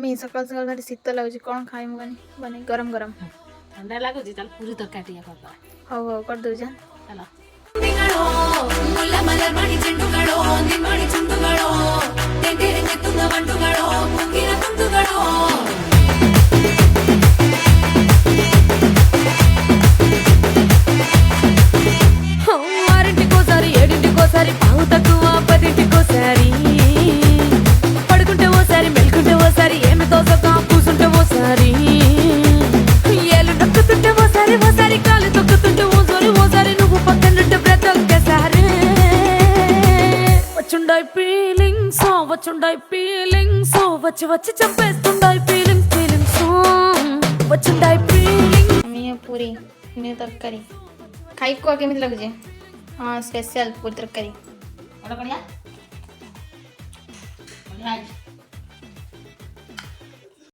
mummy सकाल सकाल भारी शीत लगुच कौन खाइम गनी बने गरम गरम ठंडा लागो जी चल पूरी तरकारी या करता हो कर दो जा चलो ఓసారి పావు తక్కువ పదింటికోసారి పడుకుంటే ఓసారి మెలుకుంటే ఓసారి ఏమి తోసక కూసుంటే ఓసారి ఏలు నొక్కుతుంటే ఓసారి ఓసారి కాలు తొక్కుతుంటే ఓసారి నువ్వు పక్కనుంటే బ్రతొక్కసారి వచ్చుండాయి ఫీలింగ్స్ వచ్చి వచ్చి చంపేస్తుండాయి ఫీలింగ్స్ వచ్చుండాయి ఫీలింగ్స్ मम्मी पूरी मैं तरकारी खाई को केमिति लगुचे हाँ स्पेशल पूरी तरकारी बढ़िया बढ़िया